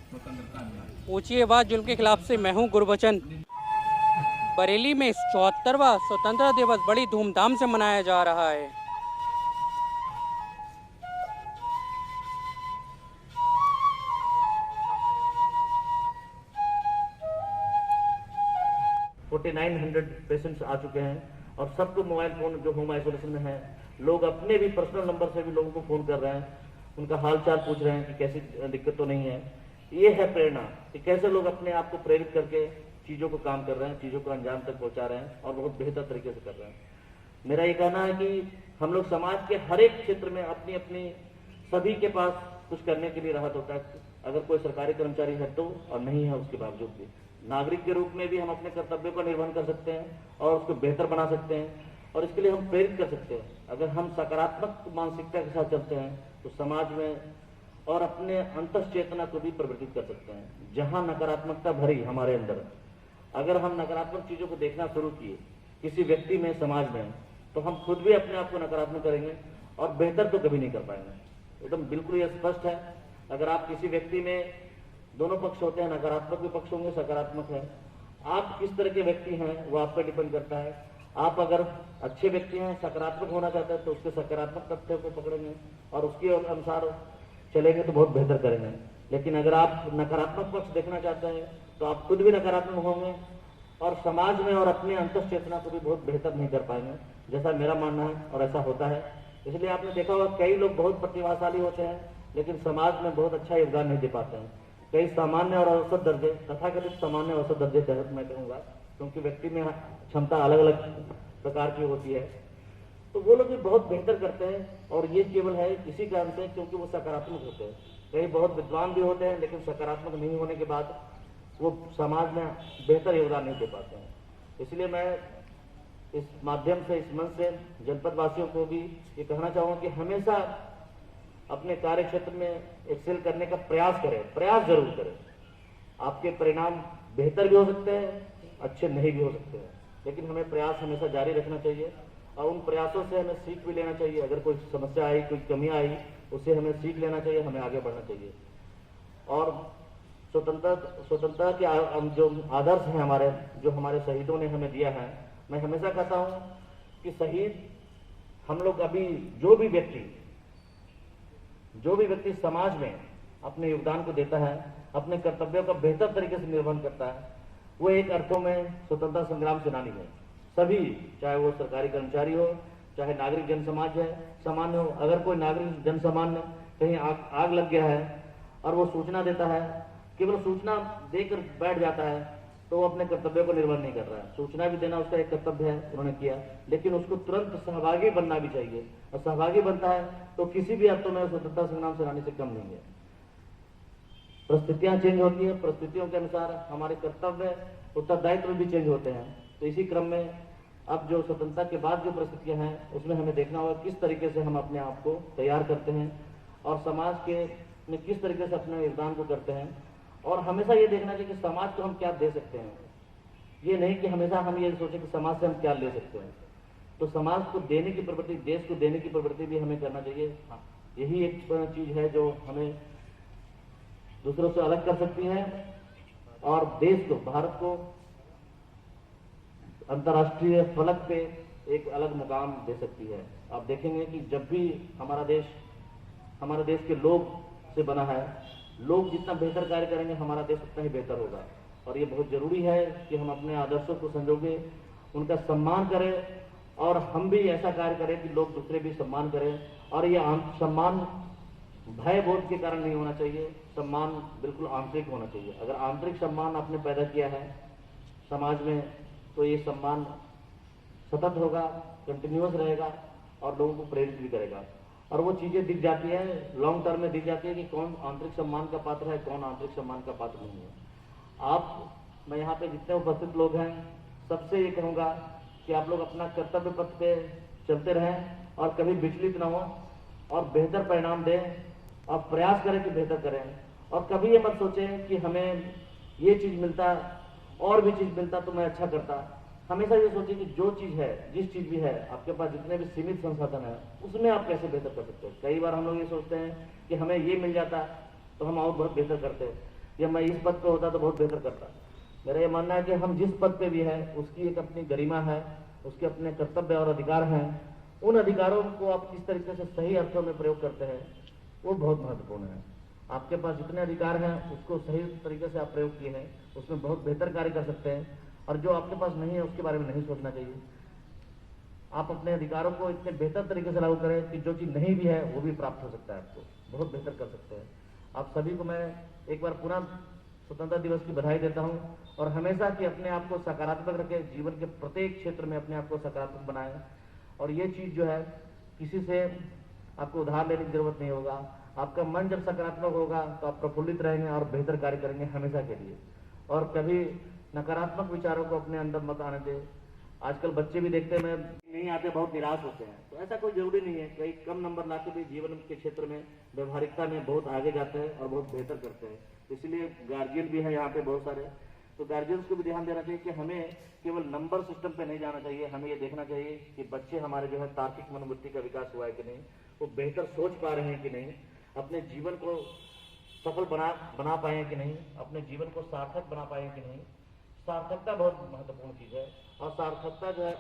ऊंची आवाज जुल्म के खिलाफ से मैं हूं गुरबचन। बरेली में 74वां स्वतंत्रता दिवस बड़ी धूमधाम से मनाया जा रहा है। पेशेंट्स आ चुके हैं और सबको मोबाइल फोन जो होम आइसोलेशन में है, लोग अपने भी पर्सनल नंबर से भी लोगों को फोन कर रहे हैं, उनका हाल चाल पूछ रहे हैं कि कैसी दिक्कत तो नहीं है। ये है प्रेरणा कि कैसे लोग अपने आप को प्रेरित करके चीजों को काम कर रहे हैं, चीजों को अंजाम तक पहुंचा रहे हैं और बहुत बेहतर तरीके से कर रहे हैं। मेरा ये कहना है कि हम लोग समाज के हर एक क्षेत्र में अपनी अपनी सभी के पास कुछ करने के लिए राहत होता है। अगर कोई सरकारी कर्मचारी है तो, और नहीं है उसके बावजूद भी नागरिक के रूप में भी हम अपने कर्तव्यों का निर्वहन कर सकते हैं और उसको बेहतर बना सकते हैं और इसके लिए हम प्रेरित कर सकते हैं। अगर हम सकारात्मक मानसिकता के साथ चलते हैं तो समाज में और अपने अंतस चेतना को भी प्रवर्तित कर सकते हैं। जहां नकारात्मकता भरी हमारे अंदर, अगर हम नकारात्मक चीजों को देखना शुरू किए किसी व्यक्ति में, समाज में, तो हम खुद भी अपने आप को नकारात्मक करेंगे और बेहतर तो कभी नहीं कर पाएंगे। एकदम बिल्कुल ये स्पष्ट है। अगर आप किसी व्यक्ति में, दोनों पक्ष होते हैं, नकारात्मक भी पक्ष होंगे, सकारात्मक है, आप किस तरह के व्यक्ति हैं वो आप पर डिपेंड करता है। आप अगर अच्छे व्यक्ति हैं, सकारात्मक होना चाहते हैं, तो उसके सकारात्मक तथ्यों को पकड़ेंगे और उसके अनुसार चलेंगे तो बहुत बेहतर करेंगे। लेकिन अगर आप नकारात्मक पक्ष देखना चाहते हैं तो आप खुद भी नकारात्मक होंगे और समाज में और अपने अंतस चेतना को भी बहुत बेहतर नहीं कर पाएंगे, जैसा मेरा मानना है और ऐसा होता है। इसलिए आपने देखा होगा कई लोग बहुत प्रतिभाशाली होते हैं लेकिन समाज में बहुत अच्छा योगदान नहीं दे पाते हैं। कई सामान्य और औसत दर्जे, तथाकथित सामान्य और औसत दर्जे तहत मैं कहूँगा, क्योंकि व्यक्ति में क्षमता अलग अलग प्रकार की होती है, तो वो लोग भी बहुत बेहतर करते हैं। और ये केवल है इसी कारण से क्योंकि वो सकारात्मक होते हैं। कई बहुत विद्वान भी होते हैं लेकिन सकारात्मक नहीं होने के बाद वो समाज में बेहतर योगदान नहीं दे पाते हैं। इसलिए मैं इस माध्यम से, इस मंच से जनपद वासियों को भी ये कहना चाहूँगा कि हमेशा अपने कार्य क्षेत्र में एक्सेल करने का प्रयास करें, प्रयास जरूर करें। आपके परिणाम बेहतर भी हो सकते हैं, अच्छे नहीं भी हो सकते हैं, लेकिन हमें प्रयास हमेशा जारी रखना चाहिए और उन प्रयासों से हमें सीख भी लेना चाहिए। अगर कोई समस्या आई, कोई कमी आई, उससे हमें सीख लेना चाहिए, हमें आगे बढ़ना चाहिए। और स्वतंत्रता के जो आदर्श हैं हमारे, जो हमारे शहीदों ने हमें दिया है, मैं हमेशा कहता हूँ कि शहीद हम लोग अभी जो भी व्यक्ति समाज में अपने योगदान को देता है, अपने कर्तव्यों का बेहतर तरीके से निर्वहन करता है, वो एक अर्थों में स्वतंत्रता संग्राम सेनानी है। सभी, चाहे वो सरकारी कर्मचारी हो, चाहे नागरिक जन समाज है, सामान्य हो। अगर कोई नागरिक जन सामान्य कहीं आग लग गया है और वो सूचना देता है, केवल सूचना देकर बैठ जाता है, तो वो अपने कर्तव्यों को निर्वहन नहीं कर रहा है। सूचना भी देना उसका एक कर्तव्य है, उन्होंने किया, लेकिन उसको तुरंत सहभागी बनना भी चाहिए। और सहभागी बनता है तो किसी भी अर्थों में स्वतंत्रता संग्राम सेनानी से कम नहीं है। परिस्थितियां चेंज होती है, परिस्थितियों के अनुसार हमारे कर्तव्य, उत्तरदायित्व भी चेंज होते हैं। तो इसी क्रम में अब जो स्वतंत्रता के बाद जो परिस्थितियां हैं, उसमें हमें देखना होगा किस तरीके से हम अपने आप को तैयार करते हैं और समाज के में किस तरीके से अपने योगदान को करते हैं। और हमेशा ये देखना चाहिए कि समाज को हम क्या दे सकते हैं। ये नहीं कि हमेशा हम ये सोचें कि समाज से हम क्या ले सकते हैं। तो समाज को देने की प्रवृत्ति, देश को देने की प्रवृत्ति भी हमें करना चाहिए। हाँ, यही एक चीज है जो हमें दूसरों से अलग कर सकती है और देश को, भारत को अंतर्राष्ट्रीय फलक पे एक अलग मुकाम दे सकती है। आप देखेंगे कि जब भी हमारे देश के लोग से बना है, लोग जितना बेहतर कार्य करेंगे हमारा देश उतना ही बेहतर होगा। और ये बहुत जरूरी है कि हम अपने आदर्शों को संजोगे, उनका सम्मान करें और हम भी ऐसा कार्य करें कि लोग दूसरे भी सम्मान करें। और ये सम्मान भय बोध के कारण नहीं होना चाहिए, सम्मान बिल्कुल आंतरिक होना चाहिए। अगर आंतरिक सम्मान आपने पैदा किया है समाज में, तो ये सम्मान सतत होगा, कंटिन्यूअस रहेगा और लोगों को प्रेरित भी करेगा। और वो चीजें दिख जाती है, लॉन्ग टर्म में दिख जाती है कि कौन आंतरिक सम्मान का पात्र है, कौन आंतरिक सम्मान का पात्र नहीं है। मैं यहाँ पे जितने उपस्थित लोग हैं, सबसे ये कहूँगा कि आप लोग अपना कर्तव्य पथ पे चलते रहें और कभी विचलित ना हो और बेहतर परिणाम दें और प्रयास करें कि बेहतर करें। और कभी ये मत सोचें कि हमें ये चीज मिलता और भी चीज मिलता तो मैं अच्छा करता। हमेशा ये सोचें कि जो चीज है, जिस चीज भी है, आपके पास जितने भी सीमित संसाधन है, उसमें आप कैसे बेहतर कर सकते हैं। कई बार हम लोग ये सोचते हैं कि हमें ये मिल जाता तो हम और बहुत बेहतर करते, या मैं इस पद पे होता तो बहुत बेहतर करता। मेरा ये मानना है कि हम जिस पद पे भी हैं उसकी एक अपनी गरिमा है, उसके अपने कर्तव्य और अधिकार हैं। उन अधिकारों को आप किस तरीके से सही अर्थों में प्रयोग करते हैं वो बहुत महत्वपूर्ण है। आपके पास जितने अधिकार हैं उसको सही तरीके से आप प्रयोग किए हैं, उसमें बहुत बेहतर कार्य कर सकते हैं। और जो आपके पास नहीं है उसके बारे में नहीं सोचना चाहिए। आप अपने अधिकारों को इतने बेहतर तरीके से लागू करें कि जो चीज़ नहीं भी है वो भी प्राप्त हो सकता है, आपको बहुत बेहतर कर सकते हैं। आप सभी को मैं एक बार पुनः स्वतंत्रता दिवस की बधाई देता हूं और हमेशा कि अपने आप को सकारात्मक रखें, जीवन के प्रत्येक क्षेत्र में अपने आप को सकारात्मक बनाएं। और ये चीज़ जो है किसी से आपको उधार लेने की जरूरत नहीं होगा। आपका मन जब सकारात्मक होगा तो आप प्रफुल्लित रहेंगे और बेहतर कार्य करेंगे हमेशा के लिए। और कभी नकारात्मक विचारों को अपने अंदर मत आने दें। आजकल बच्चे भी देखते हैं नहीं आते, बहुत निराश होते हैं। तो ऐसा कोई जरूरी नहीं है, कई कम नंबर लाके भी जीवन के क्षेत्र में व्यवहारिकता में बहुत आगे जाते हैं और बहुत बेहतर करते हैं। इसलिए गार्जियन भी है यहाँ पे बहुत सारे, तो गार्जियंस को भी ध्यान देना चाहिए कि हमें केवल नंबर सिस्टम पे नहीं जाना चाहिए। हमें ये देखना चाहिए कि बच्चे हमारे जो है तार्किक मनोवृत्ति का विकास हुआ है कि नहीं, वो बेहतर सोच पा रहे हैं कि नहीं, अपने जीवन को सफल बना पाए कि नहीं, अपने जीवन को सार्थक बना पाए कि नहीं। सार्थकता बहुत महत्वपूर्ण चीज़ है और सार्थकता जो है